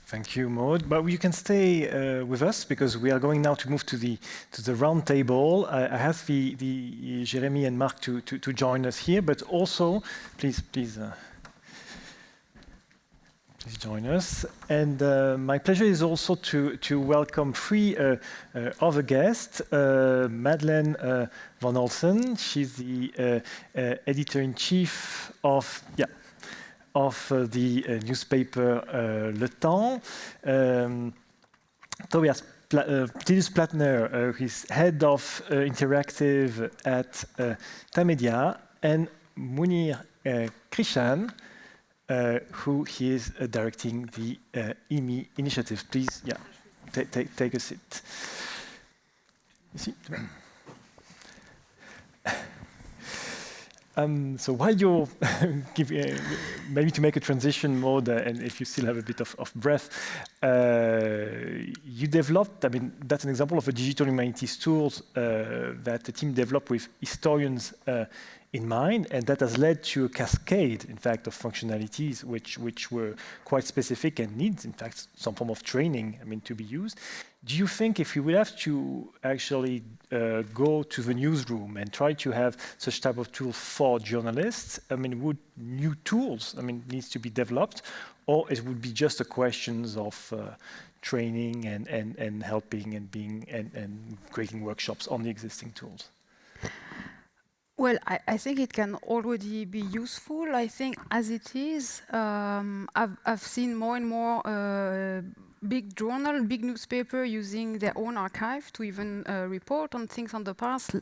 Thank you, Maud. But you can stay with us because we are going now to move to the round table. I ask the Jérémy and Marc to join us here, but also please join us. And my pleasure is also to welcome three other guests. Madeleine van Holzen, she's the editor-in-chief of the newspaper Le Temps. Titus Plattner, he's head of interactive at Tamedia, and Mounir Krichane, who he is directing the EMI initiative. Please, take a seat. You see? So while you're maybe to make a transition mode, and if you still have a bit of breath, you developed, I mean, that's an example of a digital humanities tools that the team developed with historians in mind, and that has led to a cascade, in fact, of functionalities which were quite specific and needs, in fact, some form of training, I mean, to be used. Do you think if you would have to actually go to the newsroom and try to have such type of tool for journalists, I mean, would new tools, I mean, needs to be developed, or it would be just a questions of training and helping and and creating workshops on the existing tools? Well, I think it can already be useful. I think as it is, I've seen more and more big journal, big newspaper using their own archive to even report on things on the past.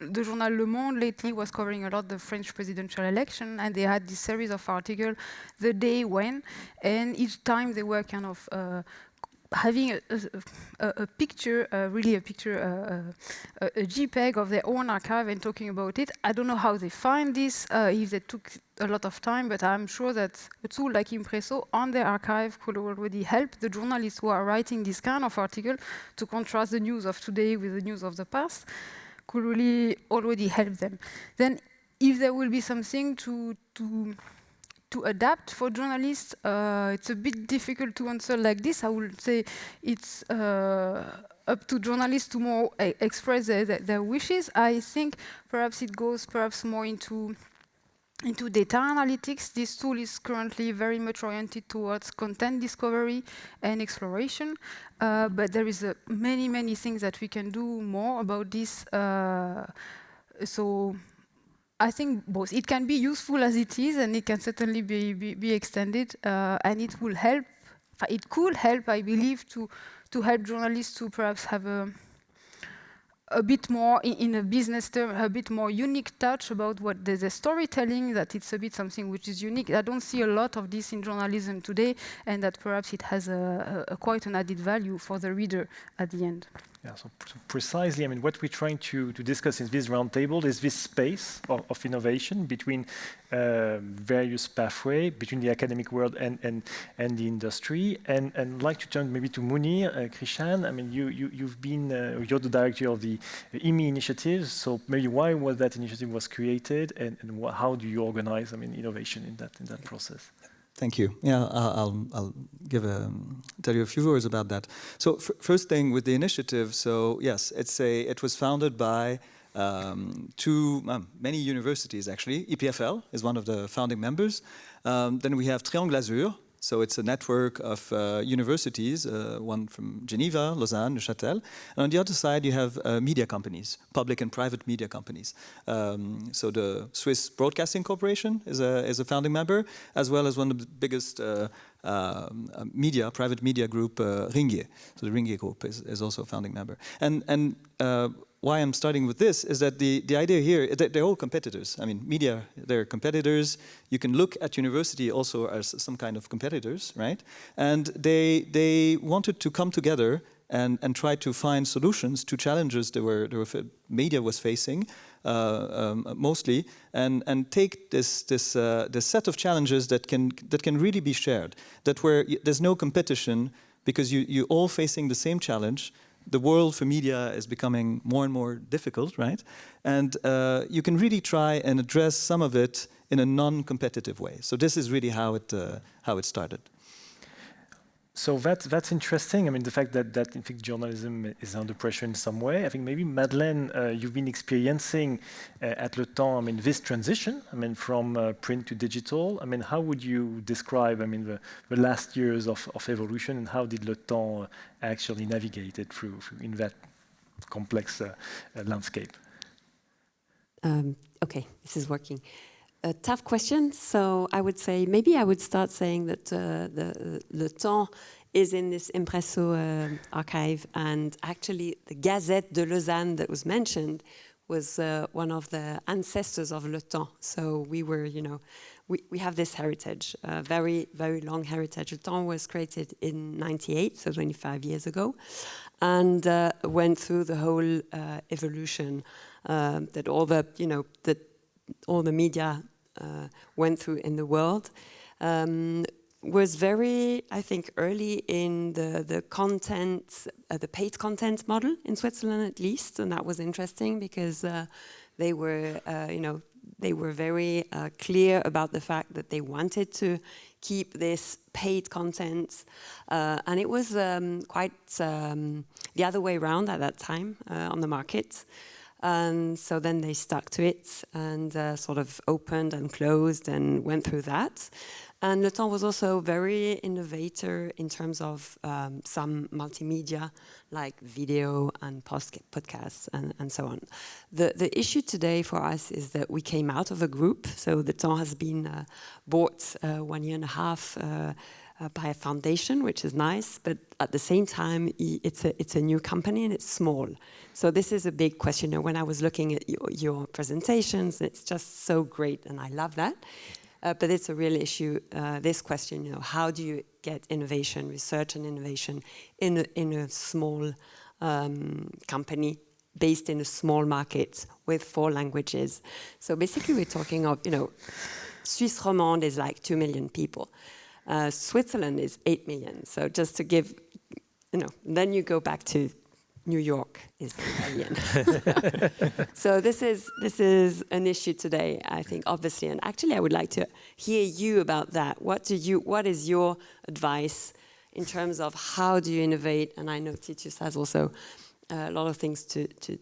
The journal Le Monde lately was covering a lot the French presidential election, and they had this series of articles the day when, and each time they were kind of having a picture, really a picture, a JPEG of their own archive and talking about it. I don't know how they find this, if they took a lot of time, but I'm sure that a tool like Impresso on their archive could already help the journalists who are writing this kind of article to contrast the news of today with the news of the past, could really already help them. Then if there will be something to adapt for journalists, it's a bit difficult to answer like this. I would say it's up to journalists to more express their wishes. I think perhaps it goes more into data analytics. This tool is currently very much oriented towards content discovery and exploration, but there is many things that we can do more about this. So I think both. It can be useful as it is, and it can certainly be extended, and it will help. It could help, I believe, to help journalists to perhaps have a bit more, in a business term, a bit more unique touch about what the storytelling, that it's a bit something which is unique. I don't see a lot of this in journalism today, and that perhaps it has quite an added value for the reader at the end. Yeah, so precisely, I mean, what we're trying to discuss in this roundtable is this space of innovation between various pathways, between the academic world and the industry. And I'd like to turn maybe to Mounir Krichane. I mean, you've been, you're the director of the EMI initiative, so maybe why was that initiative was created, and how do you organize, I mean, innovation in that process? Thank you. Yeah, I'll tell you a few words about that. So first thing with the initiative. So yes, it was founded by many universities actually. EPFL is one of the founding members. Then we have Triangle Azur. So it's a network of universities, one from Geneva, Lausanne, Neuchâtel. And on the other side, you have media companies, public and private media companies. So the Swiss Broadcasting Corporation is a founding member, as well as one of the biggest private media group, Ringier. So the Ringier Group is also a founding member. And why I'm starting with this is that the idea here, they're all competitors. I mean, media, they're competitors. You can look at university also as some kind of competitors, right? And they wanted to come together and try to find solutions to challenges that media was facing, mostly, and take this set of challenges that can really be shared, that where there's no competition because you're all facing the same challenge. The world for media is becoming more and more difficult, right? And you can really try and address some of it in a non-competitive way. So this is really how it started. So that's interesting. I mean, the fact that in fact journalism is under pressure in some way. I think maybe Madeleine, you've been experiencing at Le Temps, I mean, this transition. I mean, from print to digital. I mean, how would you describe, I mean, the last years of evolution, and how did Le Temps actually navigate it through in that complex landscape? Okay, this is working. A tough question. So I would say, maybe I would start saying that the Le Temps is in this Impresso archive, and actually the Gazette de Lausanne that was mentioned was one of the ancestors of Le Temps. So we were, you know, we have this heritage, very, very long heritage. Le Temps was created in '98, so 25 years ago, and went through the whole evolution that all the, you know, all the media went through in the world. Was very, I think, early in the content, the paid content model in Switzerland at least, and that was interesting because they were, you know, they were very clear about the fact that they wanted to keep this paid content, and it was quite the other way around at that time on the market. And so then they stuck to it and sort of opened and closed and went through that. And Le Temps was also very innovator in terms of some multimedia, like video and podcasts and so on. The issue today for us is that we came out of a group. So Le Temps has been bought 1 year and a half by a foundation, which is nice, but at the same time, it's a new company and it's small. So this is a big question. When I was looking at your presentations, it's just so great, and I love that. But it's a real issue. This question, you know, how do you get innovation, research and innovation in a small company based in a small market with 4 languages? So basically, we're talking of, you know, Suisse romande is like 2 million people. Switzerland is 8 million. So just to give, you know, then you go back to New York is 8 million. So this is an issue today, I think, obviously. And actually, I would like to hear you about that. What is your advice in terms of how do you innovate? And I know Titus has also a lot of things to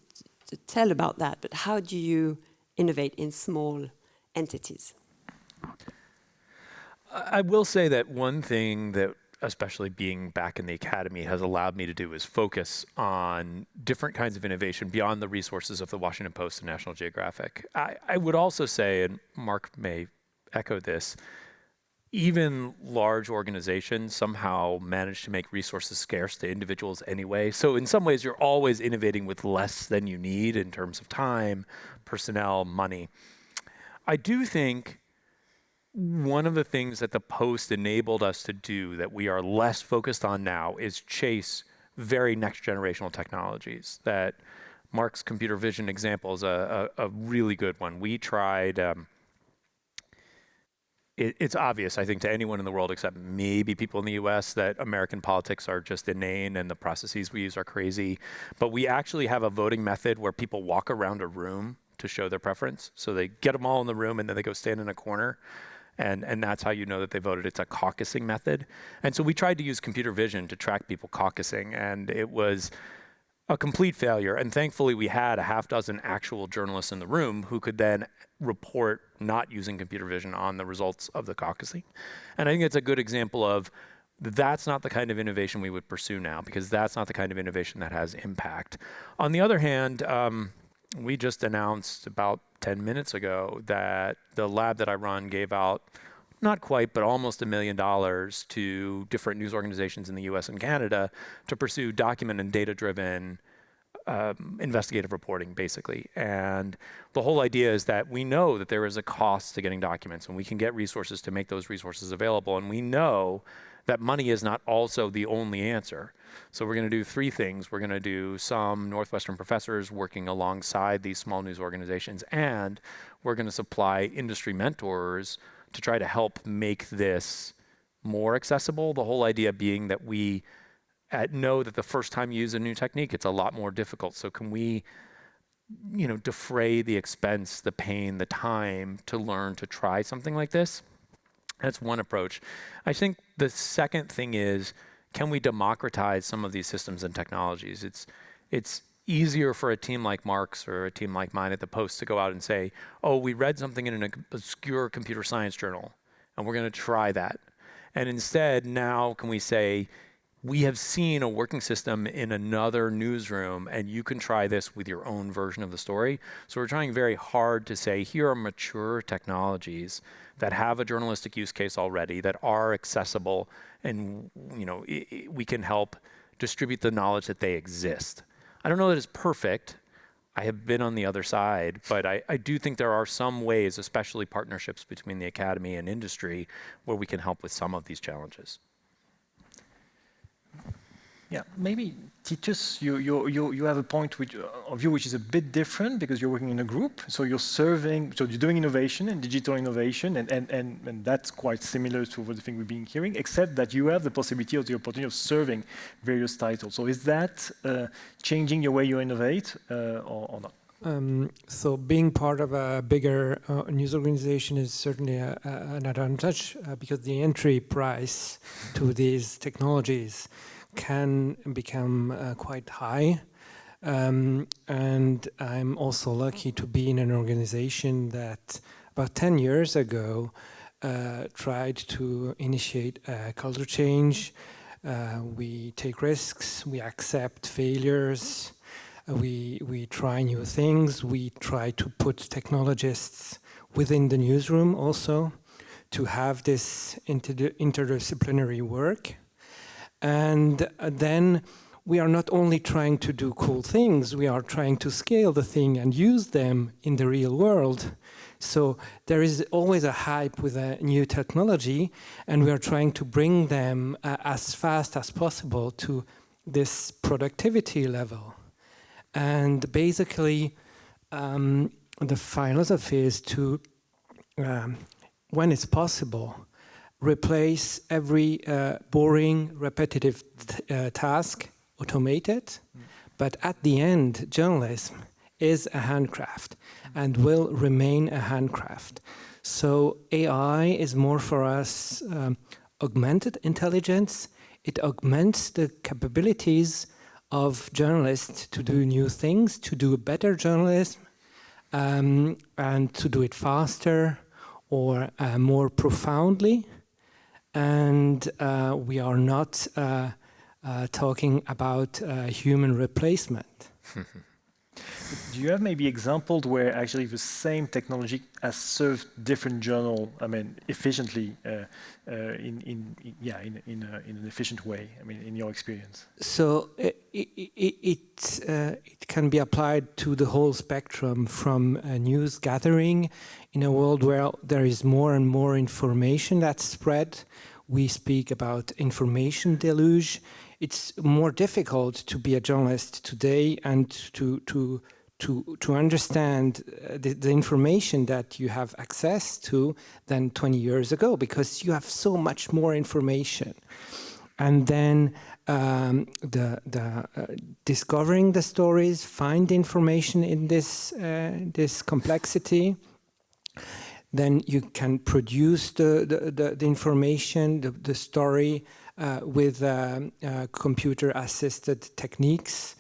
tell about that. But how do you innovate in small entities? I will say that one thing that, especially being back in the academy, has allowed me to do is focus on different kinds of innovation beyond the resources of the Washington Post and National Geographic. I would also say, and Marc may echo this, even large organizations somehow manage to make resources scarce to individuals anyway. So in some ways, you're always innovating with less than you need in terms of time, personnel, money. I do think one of the things that the Post enabled us to do that we are less focused on now is chase very next generational technologies. That Marc's computer vision example is a really good one. We tried, it's obvious, I think, to anyone in the world except maybe people in the US that American politics are just inane and the processes we use are crazy. But we actually have a voting method where people walk around a room to show their preference. So they get them all in the room and then they go stand in a corner. And that's how you know that they voted. It's a caucusing method. And so we tried to use computer vision to track people caucusing, and it was a complete failure. And thankfully, we had a half dozen actual journalists in the room who could then report not using computer vision on the results of the caucusing. And I think it's a good example of that's not the kind of innovation we would pursue now, because that's not the kind of innovation that has impact. On the other hand, we just announced about 10 minutes ago that the lab that I run gave out, not quite, but almost $1 million to different news organizations in the US and Canada to pursue document and data-driven investigative reporting, basically. And the whole idea is that we know that there is a cost to getting documents, and we can get resources to make those resources available. And we know that money is not also the only answer. So we're going to do 3 things. We're going to do some Northwestern professors working alongside these small news organizations, and we're going to supply industry mentors to try to help make this more accessible. The whole idea being that we know that the first time you use a new technique, it's a lot more difficult. So can we, you know, defray the expense, the pain, the time to learn to try something like this? That's one approach. I think the second thing is, can we democratize some of these systems and technologies? It's easier for a team like Marc's or a team like mine at the Post to go out and say, oh, we read something in an obscure computer science journal, and we're going to try that. And instead, now can we say, we have seen a working system in another newsroom, and you can try this with your own version of the story. So we're trying very hard to say, here are mature technologies that have a journalistic use case already, that are accessible, and we can help distribute the knowledge that they exist. I don't know that it's perfect. I have been on the other side, but I do think there are some ways, especially partnerships between the academy and industry, where we can help with some of these challenges. Yeah, maybe Titus, you have a point of view which is a bit different because you're working in a group. So you're doing innovation and digital innovation, and that's quite similar to what the thing we've been hearing, except that you have the possibility or the opportunity of serving various titles. So is that changing your way you innovate or not? So being part of a bigger news organization is certainly an advantage because the entry price to these technologies can become quite high. And I'm also lucky to be in an organization that about 10 years ago tried to initiate a culture change. We take risks, we accept failures, we try new things, we try to put technologists within the newsroom also to have this interdisciplinary work. And then we are not only trying to do cool things, we are trying to scale the thing and use them in the real world. So there is always a hype with a new technology, and we are trying to bring them as fast as possible to this productivity level. And basically, the philosophy is to, when it's possible, replace every boring, repetitive task, automated. But at the end, journalism is a handcraft and will remain a handcraft. So AI is more for us augmented intelligence. It augments the capabilities of journalists to do new things, to do better journalism, and to do it faster or more profoundly. And we are not talking about human replacement. Do you have maybe examples where actually the same technology has served different journal, efficiently, in an efficient way? In your experience. So it can be applied to the whole spectrum from news gathering in a world where there is more and more information that's spread. We speak about information deluge. It's more difficult to be a journalist today and to understand the information that you have access to than 20 years ago, because you have so much more information. And then discovering the stories, find information in this complexity. Then you can produce the information, the story with computer-assisted techniques.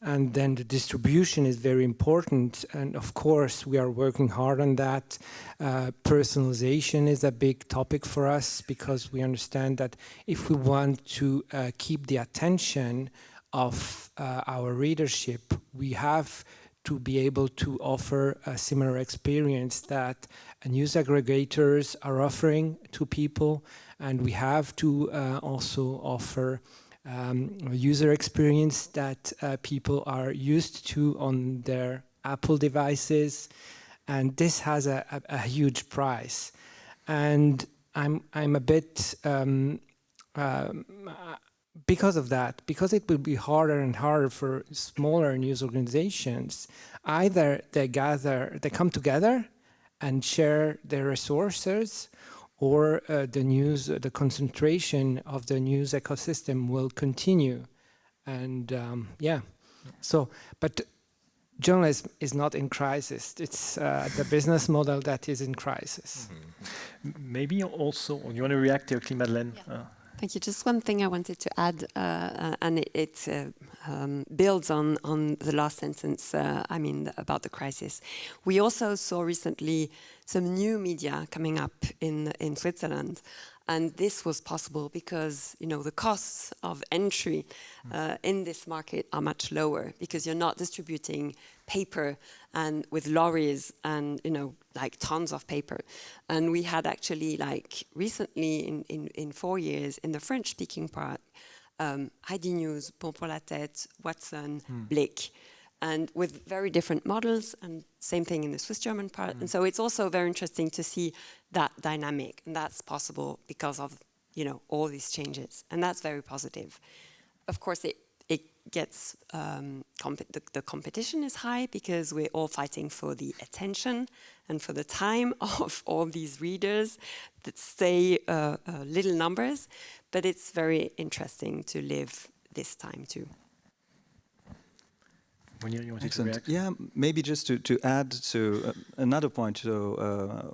And then the distribution is very important. And of course, we are working hard on that. Personalization is a big topic for us because we understand that if we want to keep the attention of our readership, we have to be able to offer a similar experience that news aggregators are offering to people. And we have to also offer user experience that people are used to on their Apple devices, and this has a huge price. And I'm a bit because of that, because it will be harder and harder for smaller news organizations. Either they come together and share their resources, or the concentration of the news ecosystem will continue. And but journalism is not in crisis. It's the business model that is in crisis. Maybe also, you want to react quickly, Madeleine? Yeah. Thank you. Just one thing I wanted to add, and it builds on the last sentence, about the crisis. We also saw recently some new media coming up in Switzerland. And this was possible because, the costs of entry in this market are much lower because you're not distributing paper and with lorries and, tons of paper. And we had actually, recently in 4 years, in the French-speaking part, ID News, Bon pour la Tête, Watson, Blick, and with very different models, and same thing in the Swiss-German part. And so it's also very interesting to see that dynamic, and that's possible because of, all these changes, and that's very positive. Of course, it gets, the competition is high because we're all fighting for the attention and for the time of all these readers that stay little numbers, but it's very interesting to live this time too. Mounir, you wanted to Excellent. react? Yeah, maybe just to add to another point to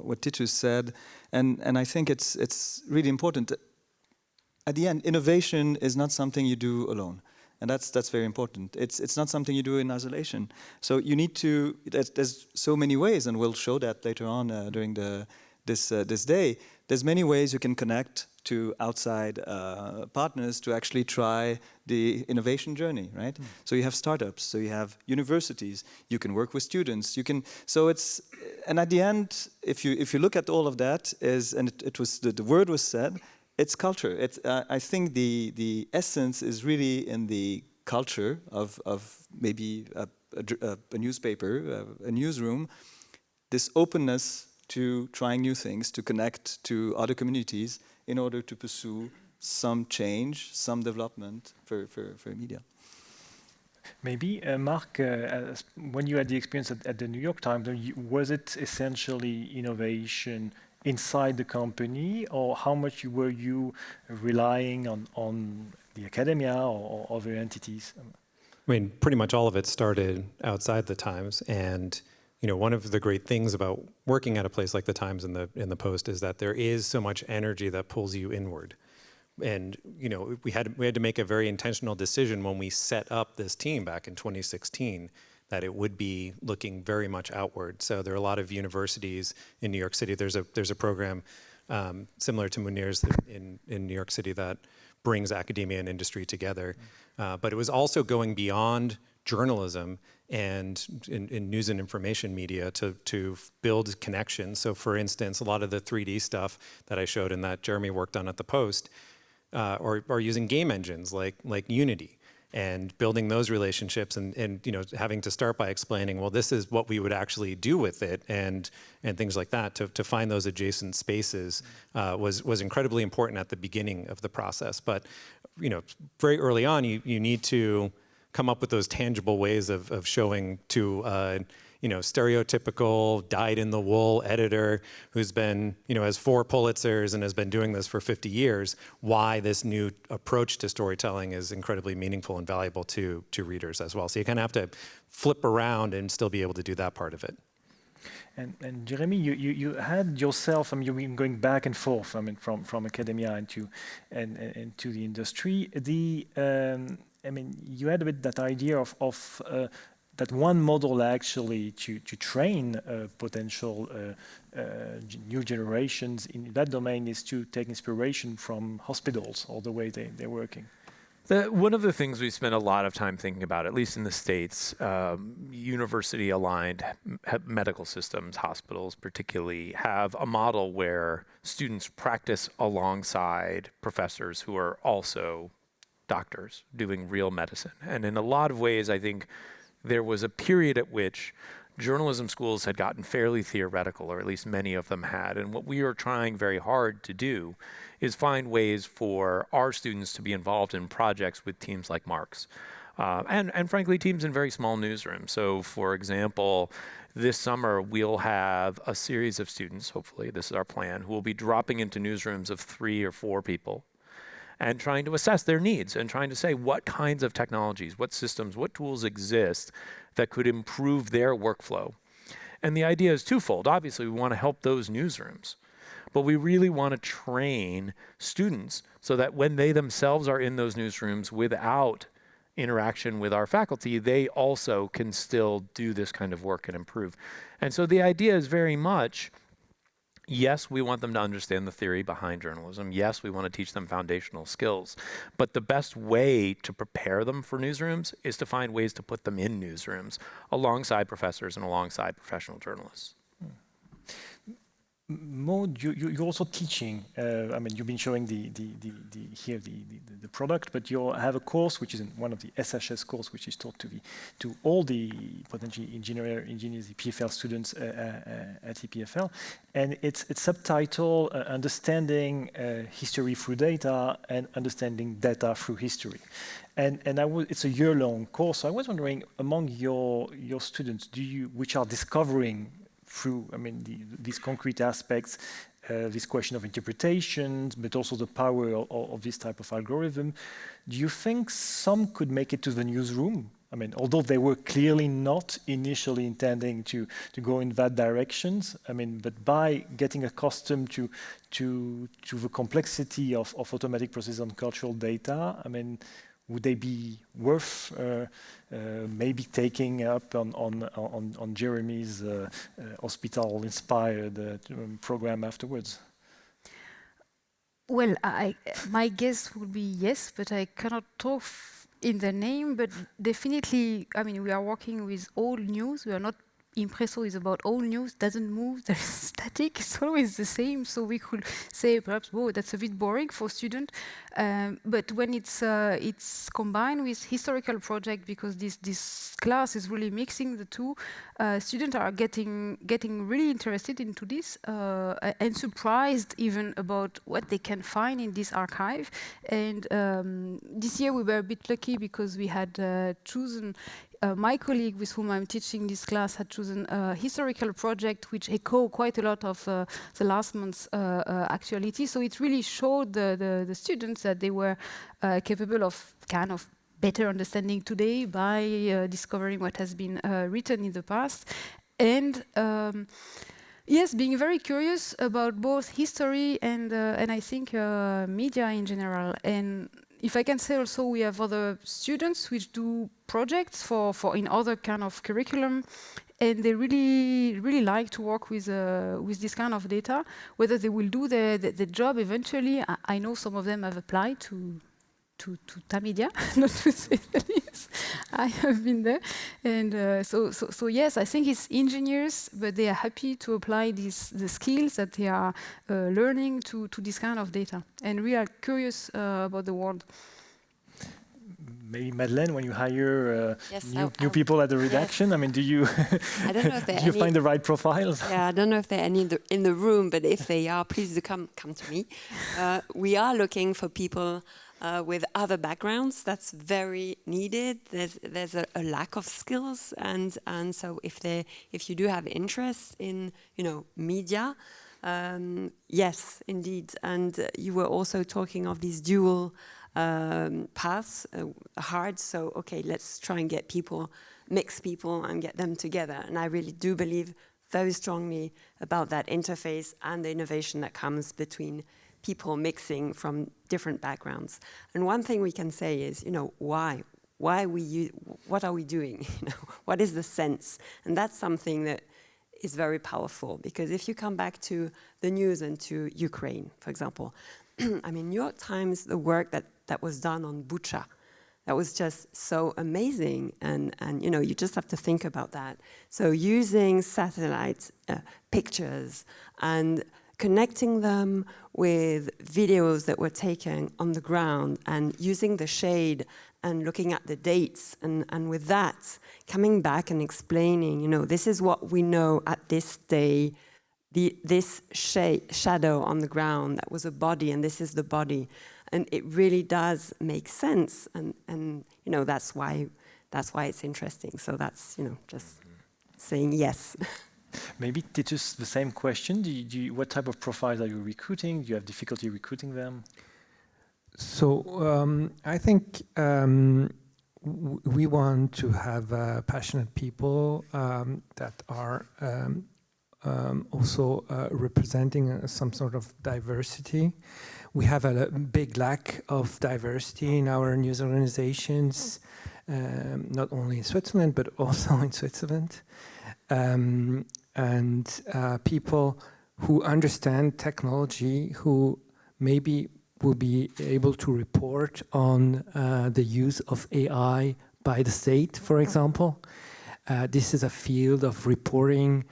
what Titus said, and I think it's really important. At the end, innovation is not something you do alone, and that's very important. It's not something you do in isolation. So you need to. There's so many ways, and we'll show that later on during this day. There's many ways you can connect to outside partners to actually try the innovation journey, right? So you have startups, so you have universities, you can work with students, you can. So it's, and at the end, if you look at all of that, it was the word was said, it's culture. It's I think the essence is really in the culture of maybe a newspaper, a newsroom, this openness to trying new things, to connect to other communities in order to pursue some change, some development for media. Maybe, Marc, when you had the experience at the New York Times, was it essentially innovation inside the company, or how much were you relying on the academia or other entities? I mean, pretty much all of it started outside the Times, and one of the great things about working at a place like the Times and the Post is that there is so much energy that pulls you inward. And we had to make a very intentional decision when we set up this team back in 2016 that it would be looking very much outward. So there are a lot of universities in New York City. There's a program similar to Mounir's in New York City that brings academia and industry together. But it was also going beyond journalism and in news and information media to build connections. So for instance, a lot of the 3D stuff that I showed and that Jeremy worked on at the Post are using game engines like Unity, and building those relationships and having to start by explaining, well, this is what we would actually do with it, and things like that to find those adjacent spaces was incredibly important at the beginning of the process. But very early on, you need to come up with those tangible ways of showing to stereotypical dyed-in-the-wool editor who's been has 4 Pulitzers and has been doing this for 50 years, why this new approach to storytelling is incredibly meaningful and valuable to readers as well. So you kind of have to flip around and still be able to do that part of it. And Jeremy, you had yourself, you've been going back and forth, from academia into the industry. You had a bit that idea of that one model actually to train potential new generations in that domain is to take inspiration from hospitals or the way they're working. One of the things we spend a lot of time thinking about, at least in the States, university-aligned medical systems, hospitals particularly, have a model where students practice alongside professors who are also doctors doing real medicine. And in a lot of ways, I think there was a period at which journalism schools had gotten fairly theoretical, or at least many of them had. And what we are trying very hard to do is find ways for our students to be involved in projects with teams like Marc's. And frankly, teams in very small newsrooms. So for example, this summer we'll have a series of students, hopefully this is our plan, who will be dropping into newsrooms of 3 or 4 people and trying to assess their needs and trying to say what kinds of technologies, what systems, what tools exist that could improve their workflow. And the idea is twofold. Obviously, we want to help those newsrooms, but we really want to train students so that when they themselves are in those newsrooms without interaction with our faculty, they also can still do this kind of work and improve. And so the idea is very much, yes, we want them to understand the theory behind journalism. Yes, we want to teach them foundational skills. But the best way to prepare them for newsrooms is to find ways to put them in newsrooms alongside professors and alongside professional journalists. Maud, you're also teaching. I mean, you've been showing the product, but you have a course which is in one of the SHS course, which is taught to all the potentially engineers, EPFL students at EPFL, and it's subtitled "Understanding History Through Data" and "Understanding Data Through History." And it's a year-long course. So I was wondering, among your students, which are discovering through, I mean, these concrete aspects, this question of interpretations, but also the power of this type of algorithm. Do you think some could make it to the newsroom? I mean, although they were clearly not initially intending to go in that directions. I mean, but by getting accustomed to the complexity of automatic process on cultural data, I mean, would they be worth maybe taking up on Jeremy's hospital-inspired program afterwards? Well, my guess would be yes, but I cannot talk in the name. But definitely, I mean, we are working with old news. We are not. Impresso is about old news, doesn't move, there's static, it's always the same. So we could say perhaps, whoa, that's a bit boring for students. But when it's combined with historical project, because this class is really mixing the two, students are getting really interested into this and surprised even about what they can find in this archive. And this year we were a bit lucky because we had chosen my colleague with whom I'm teaching this class had chosen a historical project which echo quite a lot of the last month's actuality. So it really showed the students that they were capable of kind of better understanding today by discovering what has been written in the past. And yes, being very curious about both history and I think media in general. And if I can say also, we have other students which do projects for in other kind of curriculum, and they really like to work with this kind of data. Whether they will do the job eventually, I know some of them have applied to Tamedia, not to say the least. I have been there, and so yes, I think it's engineers, but they are happy to apply the skills that they are learning to this kind of data, and we are curious about the world. Maybe Madeleine, when you hire yes, new people at the redaction, yes. I mean, do you I don't know if do you find the right profiles? Yeah, I don't know if there are any in the room, but if they are, please do come to me. We are looking for people with other backgrounds. That's very needed. There's a lack of skills, and so if you do have interest in media, yes, indeed. And you were also talking of these dual paths, hard. So okay, let's try and get mix people and get them together. And I really do believe very strongly about that interface and the innovation that comes between people mixing from different backgrounds. And one thing we can say is, why what are we doing? What is the sense? And that's something that is very powerful, because if you come back to the news and to Ukraine, for example, I mean, New York Times, the work that was done on Bucha, that was just so amazing, and you just have to think about that. So using satellite pictures and connecting them with videos that were taken on the ground and using the shade and looking at the dates, and with that coming back and explaining, this is what we know at this day, this shadow on the ground, that was a body, and this is the body. And it really does make sense, and that's why it's interesting. So that's just saying yes. Maybe Titus, the same question. What type of profiles are you recruiting? Do you have difficulty recruiting them? So I think we want to have passionate people that are also representing some sort of diversity. We have a big lack of diversity in our news organizations, not only in Switzerland, but also in Switzerland. And people who understand technology, who maybe will be able to report on the use of AI by the state, for example. This is a field of reporting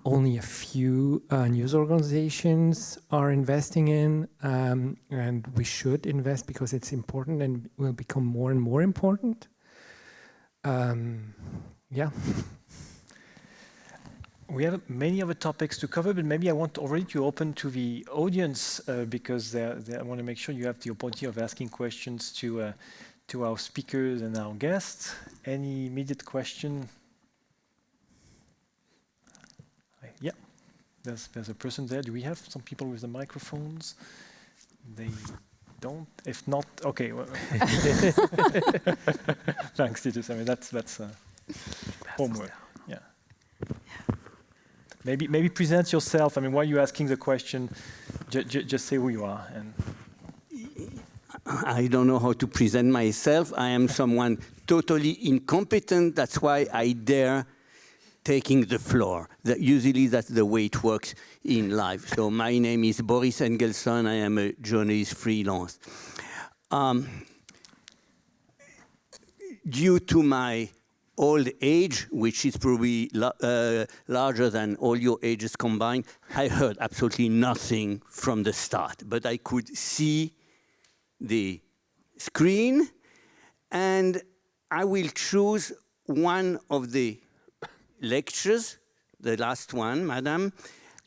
only a few news organizations are investing in, and we should invest because it's important and will become more and more important. Yeah. We have many other topics to cover, but maybe I want already to open to the audience because I want to make sure you have the opportunity of asking questions to our speakers and our guests. Any immediate question? Yeah, there's a person there. Do we have some people with the microphones? They don't. If not, okay. Well, thanks, Titus. I mean, that's homework. Yeah. Maybe present yourself. I mean, while you're asking the question, just say who you are. And I don't know how to present myself. I am someone totally incompetent. That's why I dare taking the floor. Usually that's the way it works in life. So my name is Boris Engelson. I am a journalist freelance. Due to my old age, which is probably larger than all your ages combined, I heard absolutely nothing from the start. But I could see the screen, and I will choose one of the lectures, the last one, Madam,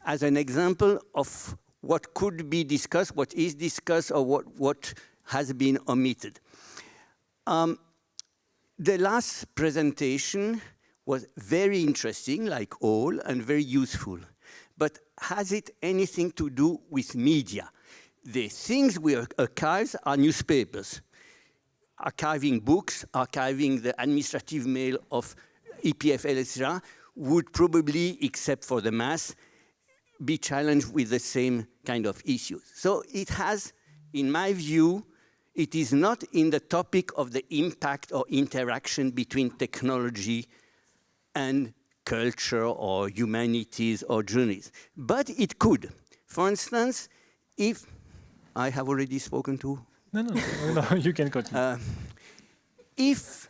as an example of what could be discussed, what is discussed, or what has been omitted. The last presentation was very interesting, like all, and very useful. But has it anything to do with media? The things we archive are newspapers. Archiving books, archiving the administrative mail of EPFL, etc., would probably, except for the mass, be challenged with the same kind of issues. So it has, in my view, it is not in the topic of the impact or interaction between technology and culture or humanities or journalism. But it could. For instance, if I have already spoken to... No, you can continue. If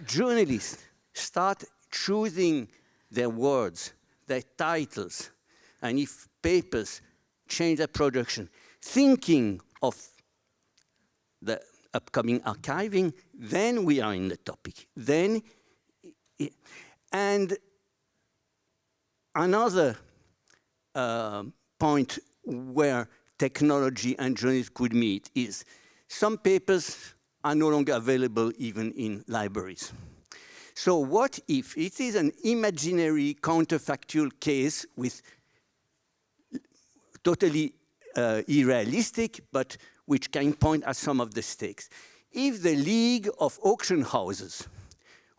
journalists start choosing their words, their titles, and if papers change their production, thinking of the upcoming archiving, then we are in the topic. And another point where technology and journalism could meet is some papers are no longer available even in libraries. So what if it is an imaginary counterfactual case with totally unrealistic, but which can point at some of the stakes? If the League of Auction Houses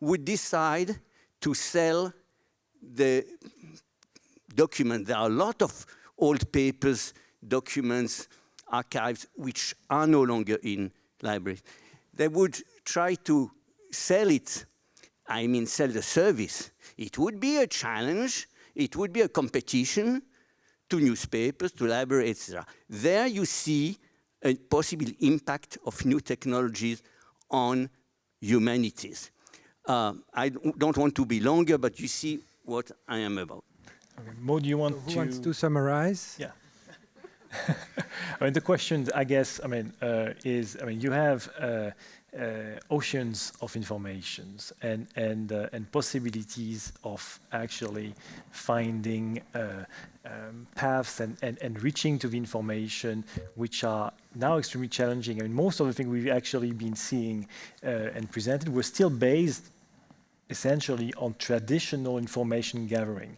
would decide to sell the document, there are a lot of old papers, documents, archives, which are no longer in libraries. They would try to sell it, I mean sell the service. It would be a challenge, it would be a competition to newspapers, to libraries, etc. There you see a possible impact of new technologies on humanities. I don't want to be longer, but you see what I am about. Okay. Mo, do you want Who wants to summarize? Yeah. I mean, the question, I guess, is, you have oceans of informations and possibilities of actually finding paths and reaching to the information, which are now extremely challenging. I mean, most of the things we've actually been seeing and presented were still based essentially on traditional information gathering.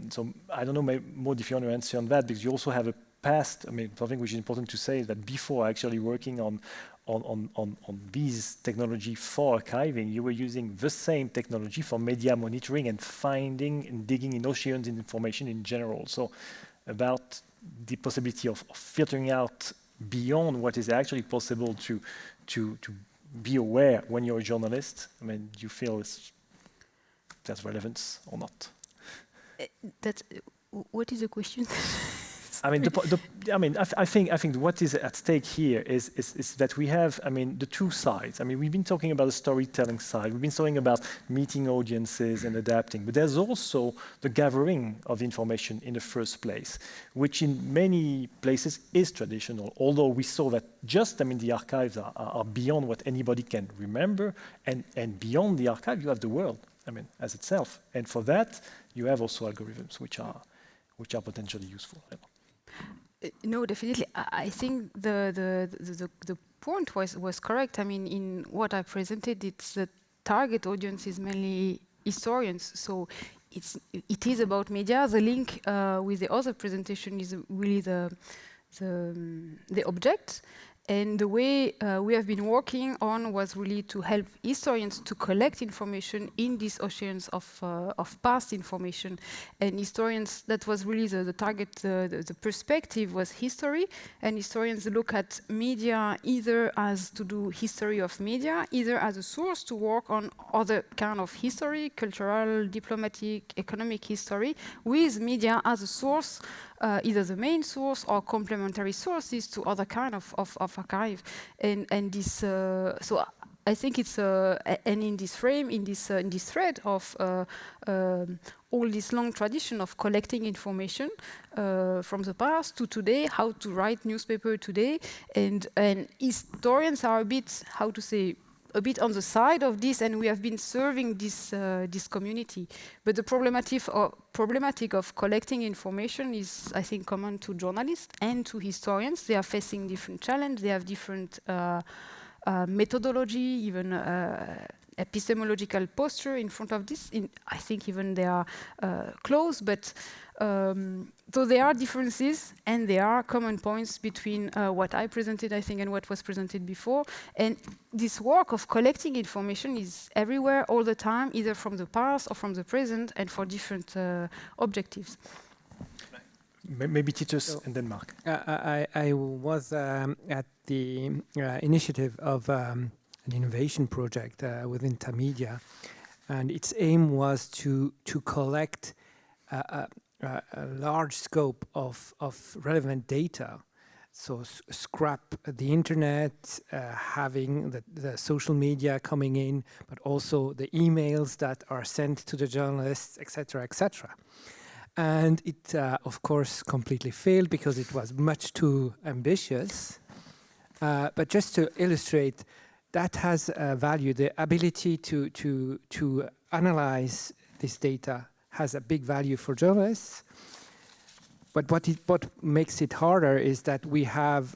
So I don't know, Maud, if you want to answer on that, because you also have a past, something which is important to say is that before actually working on these technology for archiving, you were using the same technology for media monitoring and finding and digging in oceans and information in general. So about the possibility of filtering out beyond what is actually possible to be aware when you're a journalist. I mean, do you feel there's relevance or not? What is the question? I mean, I think what is at stake here is that we have, I mean, the two sides. I mean, we've been talking about the storytelling side. We've been talking about meeting audiences and adapting. But there's also the gathering of information in the first place, which in many places is traditional. Although we saw that just, I mean, the archives are beyond what anybody can remember, and beyond the archive, you have the world, I mean, as itself. And for that, you have also algorithms which are potentially useful. No, definitely. I think the point was correct. I mean, in what I presented, it's the target audience is mainly historians. So it is about media. The link with the other presentation is really the object. And the way we have been working on was really to help historians to collect information in these oceans of past information. And historians, that was really the target, the perspective was history. And historians look at media either as to do history of media, either as a source to work on other kind of history, cultural, diplomatic, economic history, with media as a source, either the main source or complementary sources to other kind of archive, and this. So I think it's and in this frame, in this thread of all this long tradition of collecting information from the past to today, how to write newspaper today, and historians are a bit, how to say, a bit on the side of this, and we have been serving this community. But the problematic of collecting information is, I think, common to journalists and to historians. They are facing different challenges. They have different methodology, even epistemological posture in front of this. I think even they are close, but so there are differences and there are common points between what I presented, I think, and what was presented before. And this work of collecting information is everywhere, all the time, either from the past or from the present, and for different objectives. Maybe Titus and then Marc. I was at the initiative of an innovation project within Tamedia, and its aim was to collect a large scope of relevant data. So scrap the internet, having the social media coming in, but also the emails that are sent to the journalists, etc., etc. And it, of course, completely failed because it was much too ambitious. But just to illustrate, that has value. The ability to analyze this data has a big value for journalists. But what makes it harder is that we have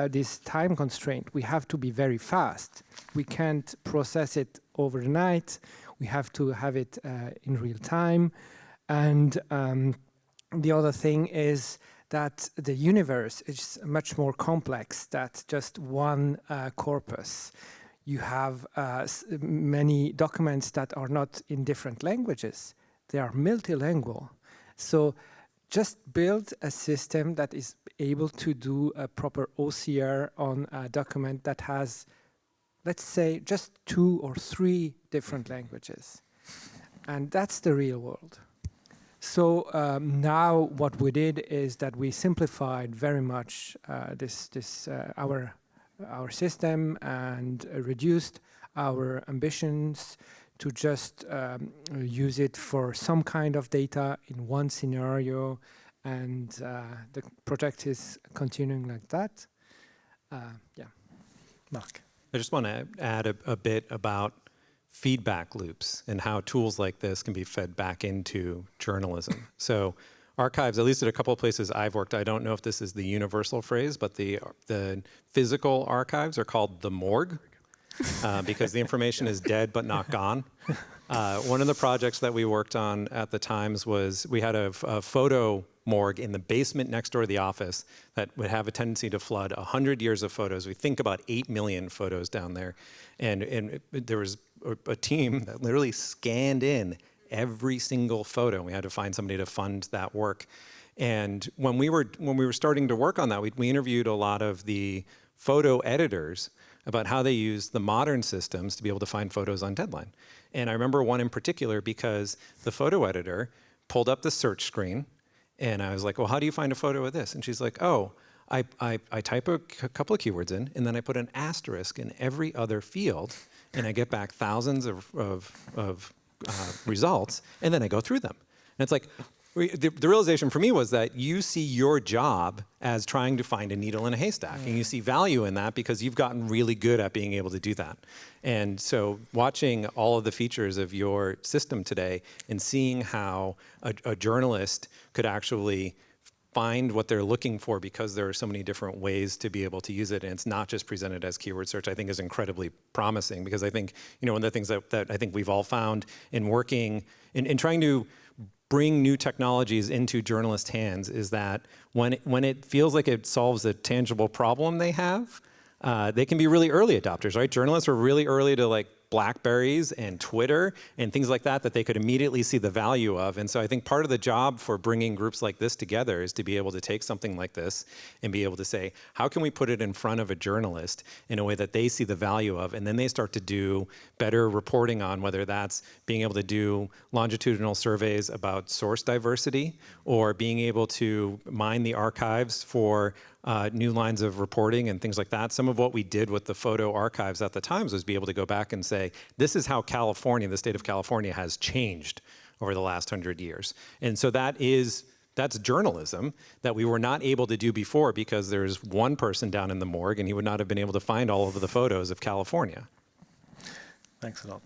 this time constraint. We have to be very fast. We can't process it overnight. We have to have it in real time. And the other thing is that the universe is much more complex than just one corpus. You have many documents that are not in different languages. They are multilingual. So just build a system that is able to do a proper OCR on a document that has, let's say, just 2 or 3 different languages. And that's the real world. So now what we did is that we simplified very much our system and reduced our ambitions to just use it for some kind of data in one scenario, and the project is continuing like that. Yeah. Marc. I just want to add a bit about feedback loops and how tools like this can be fed back into journalism. So archives, at least at a couple of places I've worked, I don't know if this is the universal phrase, but the physical archives are called the morgue because the information is dead but not gone. One of the projects that we worked on at the Times was we had a photo morgue in the basement next door to the office that would have a tendency to flood 100 years of photos. We think about 8 million photos down there. And there was a team that literally scanned in every single photo. And we had to find somebody to fund that work. And when we were starting to work on that, we interviewed a lot of the photo editors about how they use the modern systems to be able to find photos on deadline. And I remember one in particular because the photo editor pulled up the search screen, and I was like, well, how do you find a photo of this? And she's like, oh, I type a couple of keywords in, and then I put an asterisk in every other field, and I get back thousands of results, and then I go through them. And it's like, the realization for me was that you see your job as trying to find a needle in a haystack, and you see value in that because you've gotten really good at being able to do that. And so watching all of the features of your system today and seeing how a journalist could actually find what they're looking for because there are so many different ways to be able to use it, and it's not just presented as keyword search, I think is incredibly promising, because I think, one of the things that I think we've all found in working, in trying to bring new technologies into journalists' hands is that when it feels like it solves a tangible problem they have, they can be really early adopters, right? Journalists were really early to BlackBerries and Twitter and things like that they could immediately see the value of. And so I think part of the job for bringing groups like this together is to be able to take something like this and be able to say, how can we put it in front of a journalist in a way that they see the value of, and then they start to do better reporting on, whether that's being able to do longitudinal surveys about source diversity or being able to mine the archives for new lines of reporting and things like that. Some of what we did with the photo archives at the Times was be able to go back and say, this is how California, the state of California, has changed over the last 100 years. And so that's journalism that we were not able to do before because there's one person down in the morgue and he would not have been able to find all of the photos of California. Thanks a lot.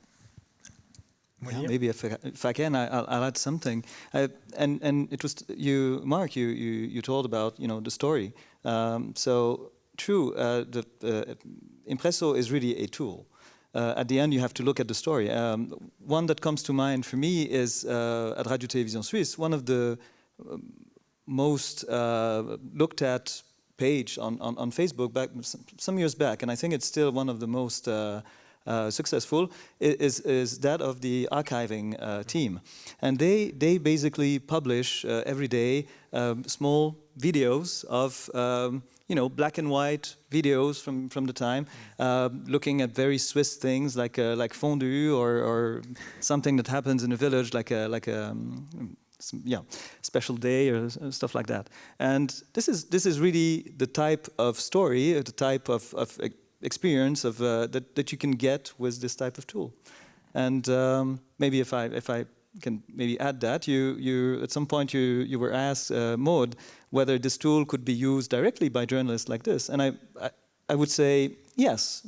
Yeah, maybe if I can, I'll add something. And it was you, Marc. You told about the story. So true. The Impresso is really a tool. At the end, you have to look at the story. One that comes to mind for me is at Radio Télévision Suisse, one of the most looked at page on Facebook back some years back, and I think it's still one of the most successful, is that of the archiving team. And they basically publish every day small videos of black and white videos from the time, looking at very Swiss things like fondue or something that happens in a village, like a special day or stuff like that. And this is really the type of story, the type of experience of that you can get with this type of tool. And maybe if I can maybe add that, you at some point you were asked, Maud, whether this tool could be used directly by journalists like this, and I would say yes,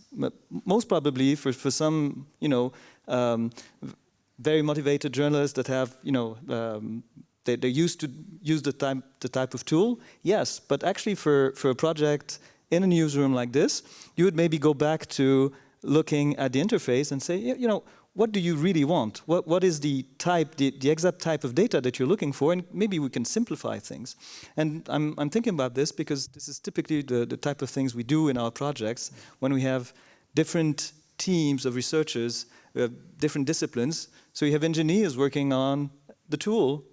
most probably for some very motivated journalists that have they're used to use the type of tool, yes, but actually for a project in a newsroom like this, you would maybe go back to looking at the interface and say, what do you really want? What is the type, the exact type of data that you're looking for? And maybe we can simplify things. And I'm thinking about this because this is typically the type of things we do in our projects when we have different teams of researchers, different disciplines. So you have engineers working on the tool,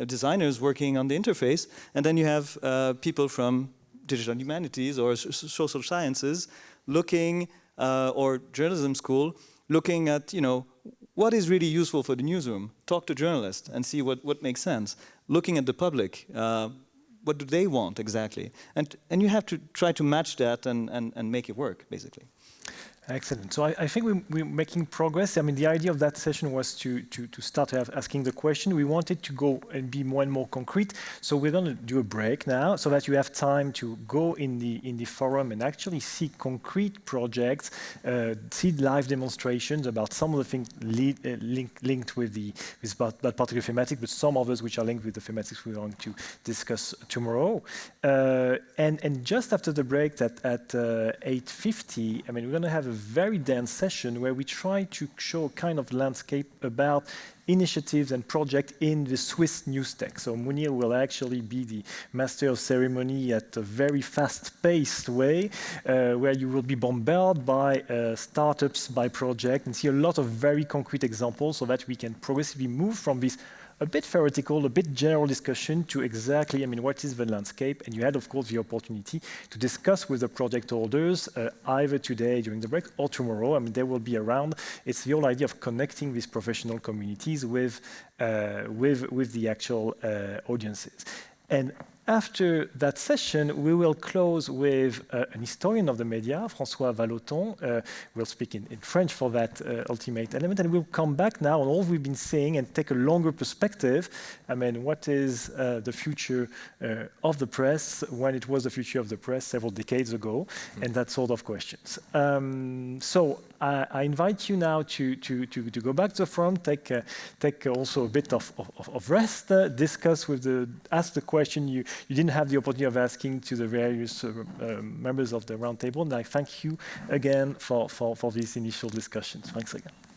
designers working on the interface, and then you have people from digital humanities or social sciences looking, or journalism school, looking at, what is really useful for the newsroom. Talk to journalists and see what makes sense. Looking at the public, what do they want exactly? And you have to try to match that and make it work, basically. Excellent. So I think we're making progress. I mean, the idea of that session was to start asking the question. We wanted to go and be more and more concrete. So we're going to do a break now so that you have time to go in the forum and actually see concrete projects, see live demonstrations about some of the things linked with that particular thematic, but some others which are linked with the thematics we're going to discuss tomorrow. And just after the break at 8:50, I mean, we're going to have a very dense session where we try to show a kind of landscape about initiatives and projects in the Swiss news tech. So Mounir will actually be the master of ceremony at a very fast-paced way, where you will be bombarded by startups, by projects, and see a lot of very concrete examples so that we can progressively move from this a bit theoretical, a bit general discussion to exactly, what is the landscape? And you had, of course, the opportunity to discuss with the project holders either today during the break or tomorrow. They will be around. It's the whole idea of connecting these professional communities with the actual audiences. And after that session, we will close with an historian of the media, François Vallotton. We'll speak in French for that ultimate element, and we'll come back now on all we've been saying and take a longer perspective. What is the future of the press when it was the future of the press several decades ago, and that sort of questions. So I invite you now to go back to the front, take also a bit of rest, discuss ask the question you didn't have the opportunity of asking to the various members of the roundtable. And I thank you again for these initial discussions. Thanks again.